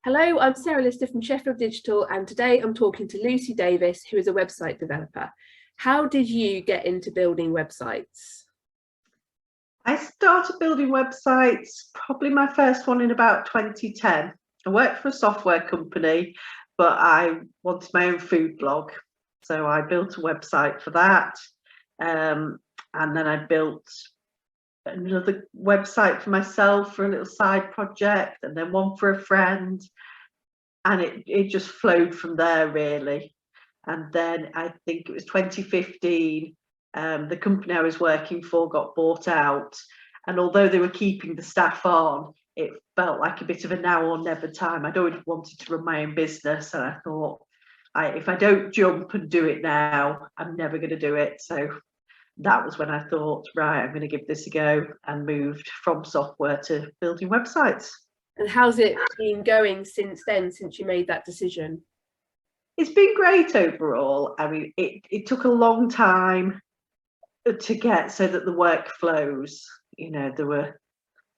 Hello, I'm Sarah Lister from Sheffield Digital, and today I'm talking to Lucy Davies, who is a website developer. How did you get into building websites? I started building websites, probably my first one in about 2010. I worked for a software company, but I wanted my own food blog. So I built a website for that. And then I built another website for myself for a little side project, and then one for a friend. And it just flowed from there, really. And then I think it was 2015, the company I was working for got bought out. And although they were keeping the staff on, it felt like a bit of a now or never time. I'd always wanted to run my own business, and I thought, if I don't jump and do it now, I'm never going to do it. So that was when I thought, right, I'm going to give this a go, and moved from software to building websites. And how's it been going since then, since you made that decision? It's been great overall. I mean, it took a long time to get so that the work flows. You know, there were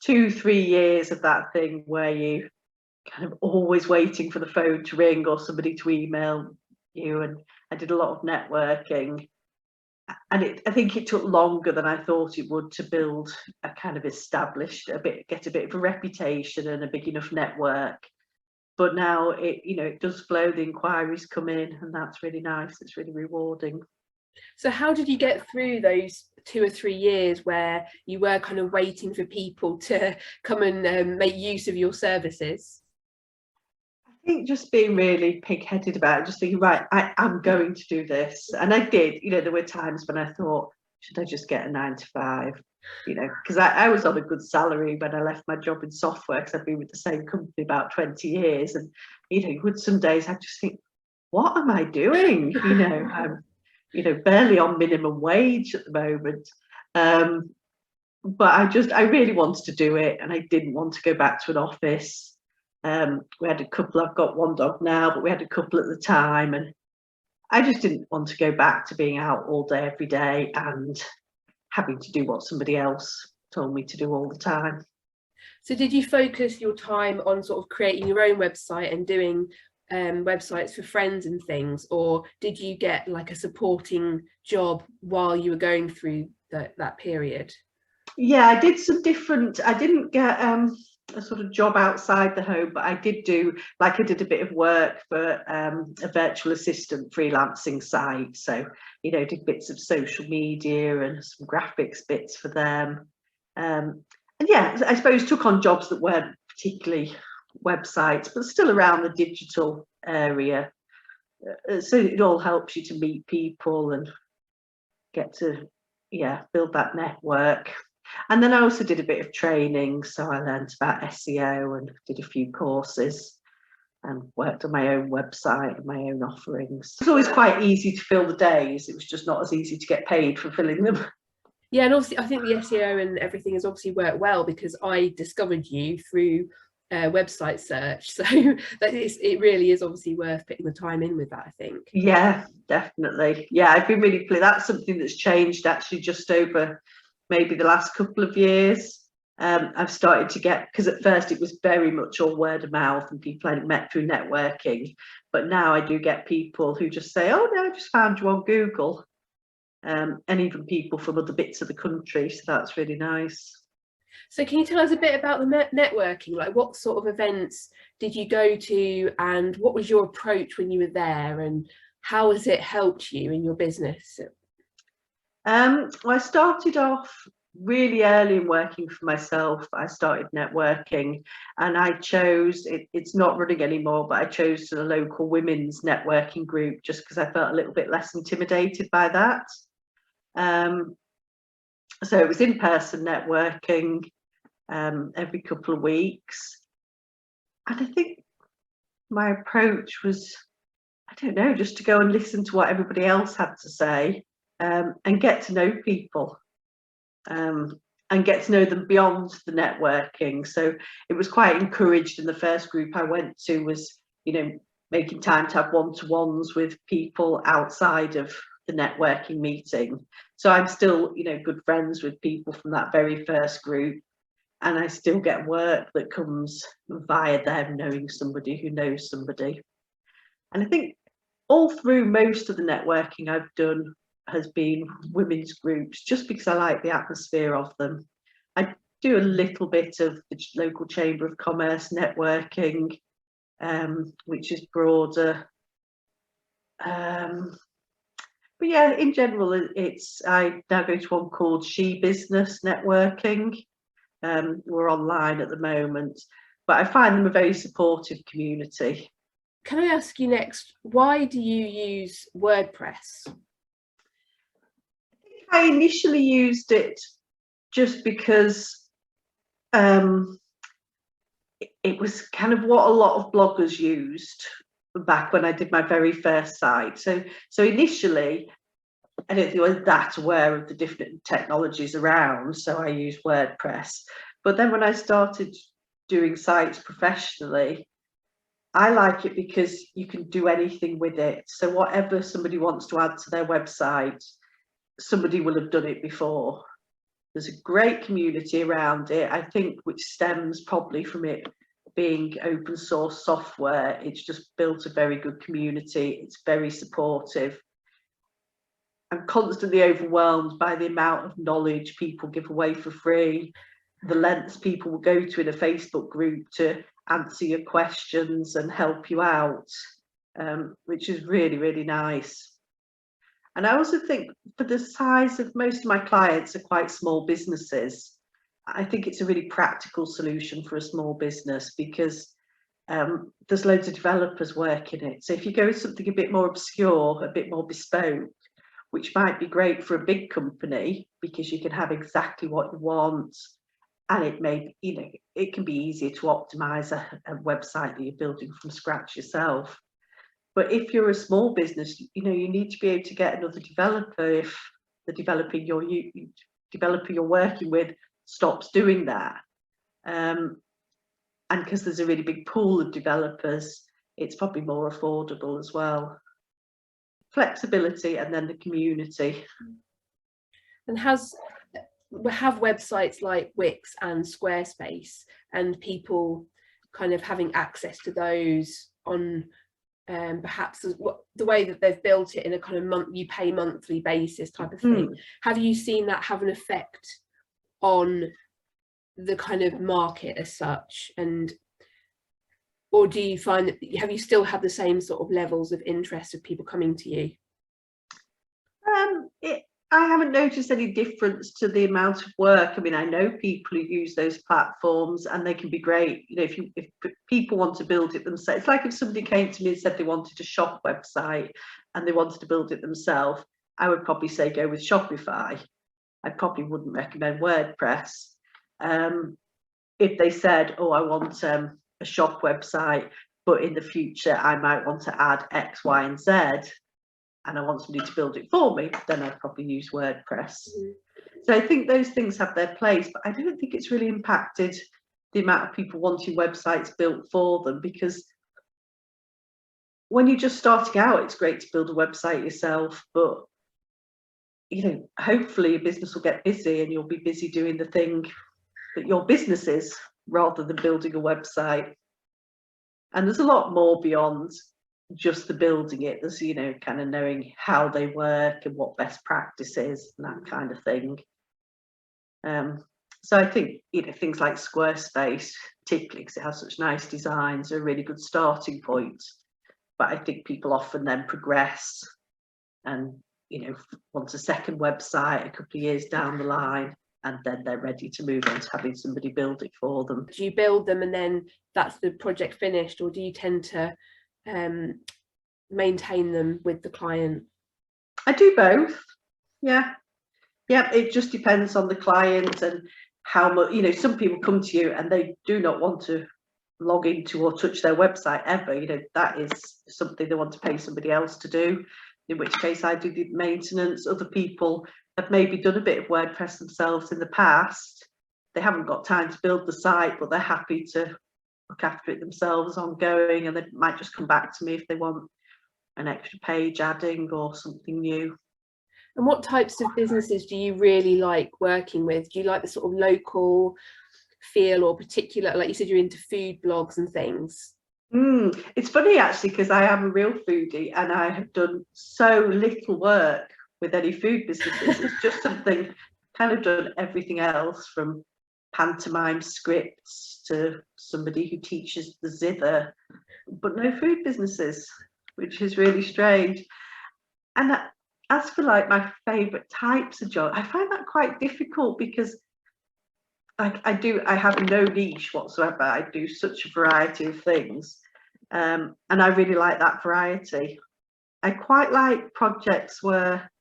2-3 years of that thing where you kind of always waiting for the phone to ring or somebody to email you. And I did a lot of networking. And I think it took longer than I thought it would to build a kind of established, get a bit of a reputation and a big enough network. But now it does flow, the inquiries come in, and that's really nice. It's really rewarding. So how did you get through those 2 or 3 years where you were kind of waiting for people to come and make use of your services? I think just being really pig-headed about it, just thinking, right, I'm going to do this. And I did. There were times when I thought, should I just get a 9 to 5? Because I was on a good salary when I left my job in software, because I've been with the same company about 20 years. And, some days I just think, what am I doing? I'm, barely on minimum wage at the moment. But I really wanted to do it, and I didn't want to go back to an office. We had a couple, I've got one dog now, but we had a couple at the time. And I just didn't want to go back to being out all day, every day, and having to do what somebody else told me to do all the time. So did you focus your time on sort of creating your own website and doing websites for friends and things, or did you get like a supporting job while you were going through that period? Yeah, I did some different, I didn't get a sort of job outside the home, but I did I did a bit of work for a virtual assistant freelancing site. So, did bits of social media and some graphics bits for them. And yeah, I suppose took on jobs that weren't particularly websites, but still around the digital area. So it all helps you to meet people and get to, build that network. And then I also did a bit of training. So I learned about SEO and did a few courses and worked on my own website and my own offerings. It's always quite easy to fill the days. It was just not as easy to get paid for filling them. Yeah, and obviously I think the SEO and everything has obviously worked well, because I discovered you through website search. So it really is obviously worth putting the time in with that, I think. Yeah, definitely. Yeah, I've been really pleased. That's something that's changed actually just over maybe the last couple of years. I've started to get, because at first it was very much all word of mouth and people I met through networking, but now I do get people who just say, oh no, I just found you on Google, and even people from other bits of the country, so that's really nice. So can you tell us a bit about the networking? Like, what sort of events did you go to, and what was your approach when you were there, and how has it helped you in your business? Well, I started off really early in working for myself. I started networking, and I chose, it's not running anymore, but I chose the local women's networking group just because I felt a little bit less intimidated by that. So it was in-person networking every couple of weeks. And I think my approach was, I don't know, just to go and listen to what everybody else had to say, and get to know people, and get to know them beyond the networking. So it was quite encouraged. In the first group I went to was, making time to have one-to-ones with people outside of the networking meeting. So I'm still, good friends with people from that very first group. and I still get work that comes via them knowing somebody who knows somebody. And I think all through most of the networking I've done has been women's groups, just because I like the atmosphere of them. I do a little bit of the local Chamber of Commerce networking, which is broader. But yeah, in general, I now go to one called She Business Networking. We're online at the moment, but I find them a very supportive community. Can I ask you next, why do you use WordPress? I initially used it just because it was kind of what a lot of bloggers used back when I did my very first site. So initially, I don't think I was that aware of the different technologies around, so I used WordPress. But then when I started doing sites professionally, I like it because you can do anything with it. So whatever somebody wants to add to their website, somebody will have done it before. There's a great community around it, I think, which stems probably from it being open source software. It's just built a very good community. It's very supportive. I'm constantly overwhelmed by the amount of knowledge people give away for free, the lengths people will go to in a Facebook group to answer your questions and help you out, which is really, really nice. And I also think for the size of most of my clients are quite small businesses, I think it's a really practical solution for a small business because there's loads of developers working it. So if you go with something a bit more obscure, a bit more bespoke, which might be great for a big company because you can have exactly what you want, and it may, it can be easier to optimize a website that you're building from scratch yourself. But if you're a small business, you need to be able to get another developer if the developer you're working with stops doing that. And because there's a really big pool of developers, it's probably more affordable as well. Flexibility and then the community. And have websites like Wix and Squarespace and people kind of having access to those on perhaps the way that they've built it in a kind of you pay monthly basis type of thing. Have you seen that have an effect on the kind of market as such? And or do you find that have you still had the same sort of levels of interest of people coming to you? I haven't noticed any difference to the amount of work. I mean, I know people who use those platforms and they can be great. If people want to build it themselves, it's like if somebody came to me and said they wanted a shop website and they wanted to build it themselves, I would probably say go with Shopify. I probably wouldn't recommend WordPress. If they said, oh, I want a shop website, but in the future I might want to add X, Y, and Z, and I want somebody to build it for me, then I'd probably use WordPress. So I think those things have their place, but I don't think it's really impacted the amount of people wanting websites built for them, because when you're just starting out, it's great to build a website yourself, but hopefully your business will get busy and you'll be busy doing the thing that your business is rather than building a website. And there's a lot more beyond just the building it. There's kind of knowing how they work and what best practice is and that kind of thing. So I think things like Squarespace, particularly because it has such nice designs, are a really good starting point. But I think people often then progress and want a second website a couple of years down the line, and then they're ready to move on to having somebody build it for them. Do you build them and then that's the project finished, or do you tend to maintain them with the client? I do both. Yeah, it just depends on the client and how much. Some people come to you and they do not want to log into or touch their website ever. That is something they want to pay somebody else to do, in which case I do the maintenance. Other people have maybe done a bit of WordPress themselves in the past. They haven't got time to build the site, but they're happy to look after it themselves ongoing, and they might just come back to me if they want an extra page adding or something new. And what types of businesses do you really like working with? Do you like the sort of local feel, or particular, like you said, you're into food blogs and things? It's funny actually, because I am a real foodie and I have done so little work with any food businesses. It's just something, kind of done everything else, from pantomime scripts to somebody who teaches the zither, but no food businesses, which is really strange. And as for like my favourite types of job, I find that quite difficult, because I have no niche whatsoever. I do such a variety of things, and I really like that variety. I quite like projects where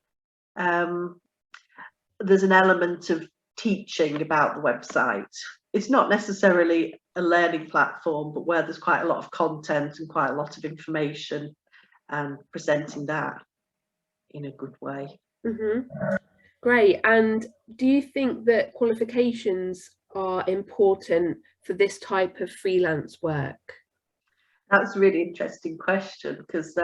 there's an element of teaching about the website. It's not necessarily a learning platform, but where there's quite a lot of content and quite a lot of information, and presenting that in a good way. Great. And do you think that qualifications are important for this type of freelance work? That's a really interesting question, because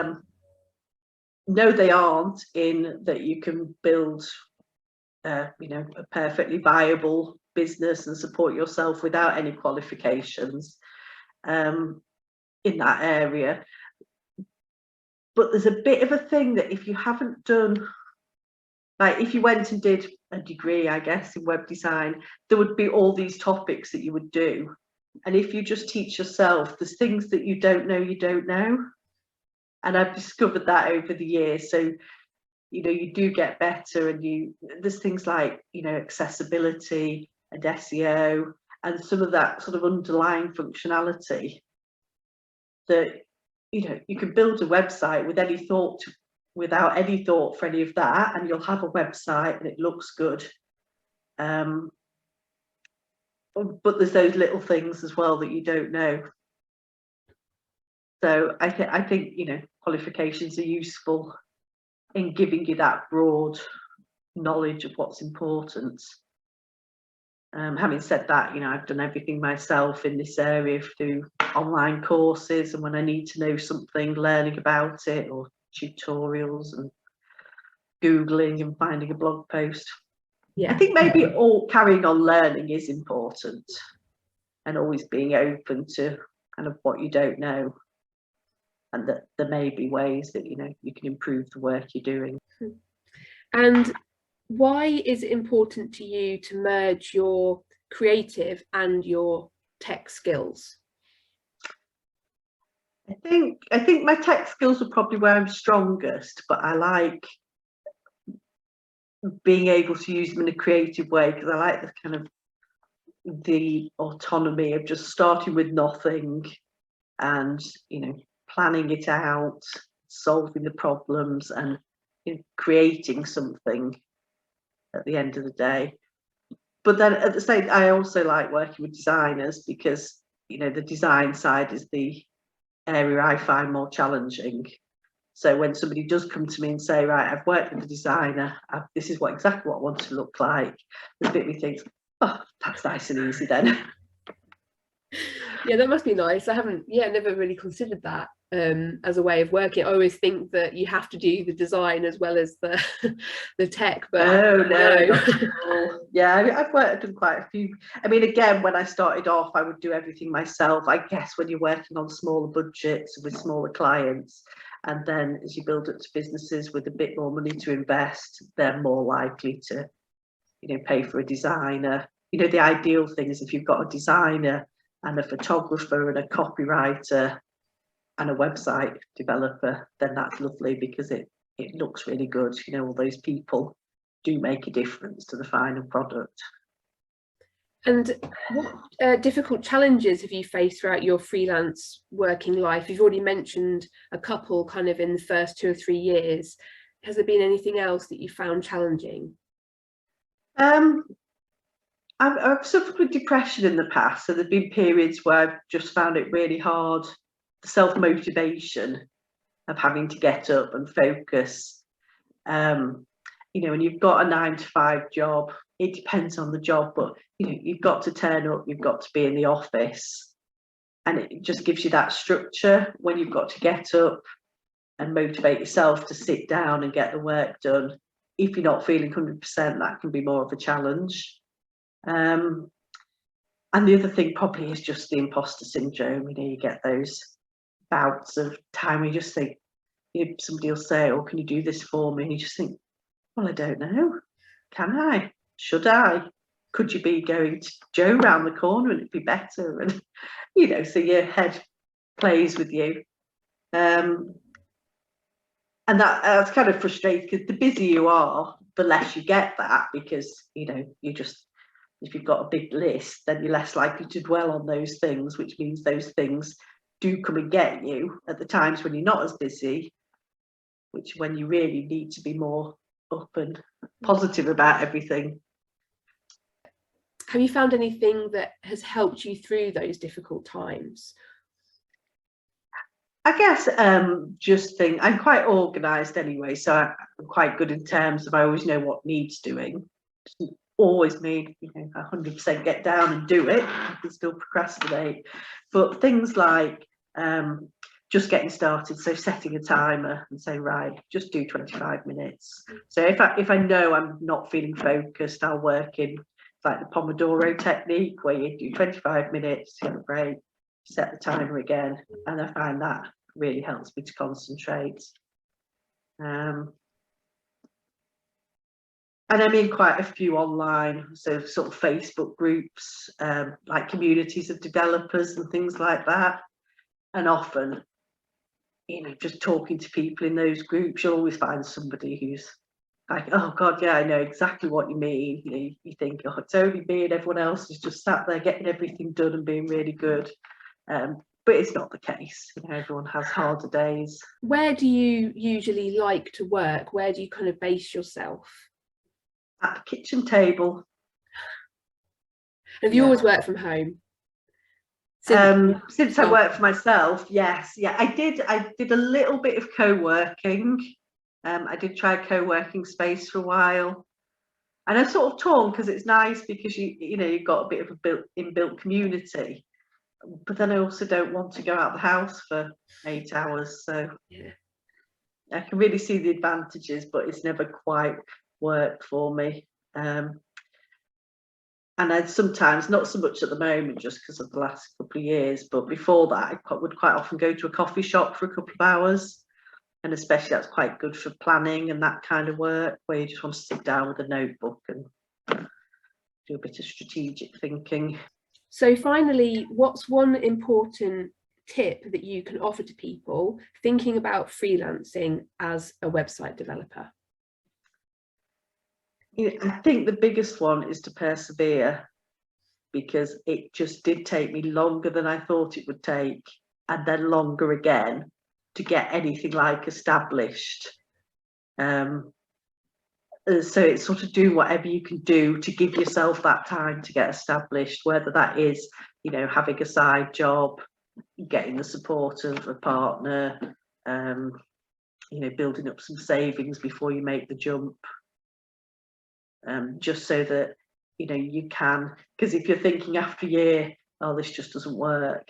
no, they aren't, in that you can build a perfectly viable business and support yourself without any qualifications in that area. But there's a bit of a thing that if you haven't done, like if you went and did a degree, I guess, in web design, there would be all these topics that you would do. And if you just teach yourself, there's things that you don't know. And I've discovered that over the years. So, you do get better, and there's things like, accessibility and SEO and some of that sort of underlying functionality that, you can build a website without any thought for any of that, and you'll have a website and it looks good. But there's those little things as well that you don't know. So I think qualifications are useful in giving you that broad knowledge of what's important. Having said that, I've done everything myself in this area through online courses, and when I need to know something, learning about it, or tutorials and Googling and finding a blog post. I think maybe all carrying on learning is important, and always being open to kind of what you don't know, and that there may be ways that you can improve the work you're doing. And why is it important to you to merge your creative and your tech skills? I think my tech skills are probably where I'm strongest, but I like being able to use them in a creative way, because I like the kind of the autonomy of just starting with nothing and planning it out, solving the problems, and creating something at the end of the day. But then at the same, I also like working with designers, because the design side is the area I find more challenging. So when somebody does come to me and say, right, I've worked with a designer, this is exactly what I want to look like, the bit me thinks, oh, that's nice and easy then. Yeah, that must be nice. I haven't never really considered that as a way of working. I always think that you have to do the design as well as the tech, but no. Yeah, I've done quite a few. I mean, again, when I started off, I would do everything myself. I guess when you're working on smaller budgets with smaller clients, and then as you build up to businesses with a bit more money to invest, they're more likely to pay for a designer. The ideal thing is if you've got a designer and a photographer and a copywriter and a website developer, then that's lovely, because it looks really good. All those people do make a difference to the final product. And what difficult challenges have you faced throughout your freelance working life? You've already mentioned a couple kind of in the first 2 or 3 years. Has there been anything else that you found challenging? I've suffered with depression in the past, so there've been periods where I've just found it really hard, the self-motivation of having to get up and focus. When you've got a 9-to-5 job, it depends on the job, but you've got to turn up, you've got to be in the office, and it just gives you that structure. When you've got to get up and motivate yourself to sit down and get the work done, if you're not feeling 100%, that can be more of a challenge. And the other thing probably is just the imposter syndrome. You get those bouts of time where you just think, somebody will say, oh, can you do this for me? And you just think, well, I don't know. Can I? Should I? Could you be going to Joe round the corner and it'd be better? And, so your head plays with you. And that's kind of frustrating, because the busier you are, the less you get that, because, if you've got a big list, then you're less likely to dwell on those things, which means those things do come and get you at the times when you're not as busy, which when you really need to be more up and positive about everything. Have you found anything that has helped you through those difficult times? I guess I'm quite organised anyway, so I'm quite good in terms of, I always know what needs doing. Doesn't always mean 100% get down and do it. I can still procrastinate, but things like just getting started, so setting a timer and say, right, just do 25 minutes. So if I know I'm not feeling focused, I'll work in like the Pomodoro technique, where you do 25 minutes, you have a break, set the timer again, and I find that really helps me to concentrate. And I'm in quite a few online, so sort of Facebook groups, like communities of developers and things like that. And often, just talking to people in those groups, you'll always find somebody who's like, oh God, yeah, I know exactly what you mean. You think, oh, it's only me and everyone else is just sat there getting everything done and being really good. But it's not the case. Everyone has harder days. Where do you usually like to work? Where do you kind of base yourself? At the kitchen table. Have you always worked from home? Since I worked for myself, yes. Yeah, I did a little bit of co-working. I did try a co-working space for a while, and I'm sort of torn, because it's nice because you've got a bit of a inbuilt community, but then I also don't want to go out the house for 8 hours. So yeah, I can really see the advantages, but it's never quite worked for me. And I'd sometimes, not so much at the moment, just because of the last couple of years, but before that, I would quite often go to a coffee shop for a couple of hours. And especially that's quite good for planning and that kind of work, where you just want to sit down with a notebook and do a bit of strategic thinking. So finally, what's one important tip that you can offer to people thinking about freelancing as a website developer? I think the biggest one is to persevere, because it just did take me longer than I thought it would take, and then longer again, to get anything like established. So it's sort of do whatever you can do to give yourself that time to get established, whether that is, having a side job, getting the support of a partner, building up some savings before you make the jump. Just so that, you can, because if you're thinking after a year, oh, this just doesn't work,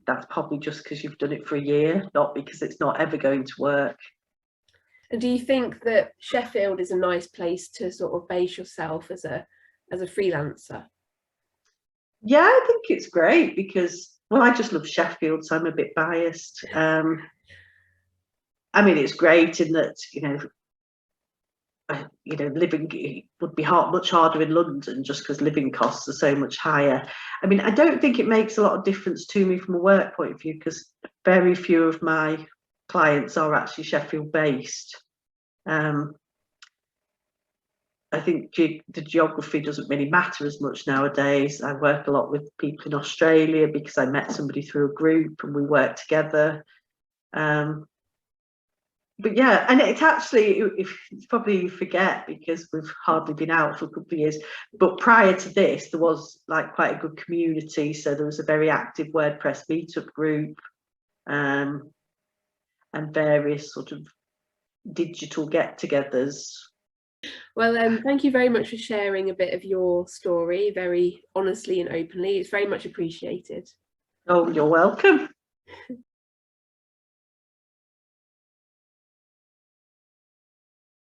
that's probably just because you've done it for a year, not because it's not ever going to work. And do you think that Sheffield is a nice place to sort of base yourself as a freelancer? Yeah, I think it's great, because, well, I just love Sheffield, so I'm a bit biased. I mean, it's great in that, living would be much harder in London, just because living costs are so much higher. I mean, I don't think it makes a lot of difference to me from a work point of view, because very few of my clients are actually Sheffield based. I think the geography doesn't really matter as much nowadays. I work a lot with people in Australia because I met somebody through a group and we work together. But yeah, and it's actually, it's probably you forget because we've hardly been out for a couple of years, but prior to this, there was like quite a good community. So there was a very active WordPress meetup group, and various sort of digital get-togethers. Well, thank you very much for sharing a bit of your story, very honestly and openly. It's very much appreciated. Oh, you're welcome.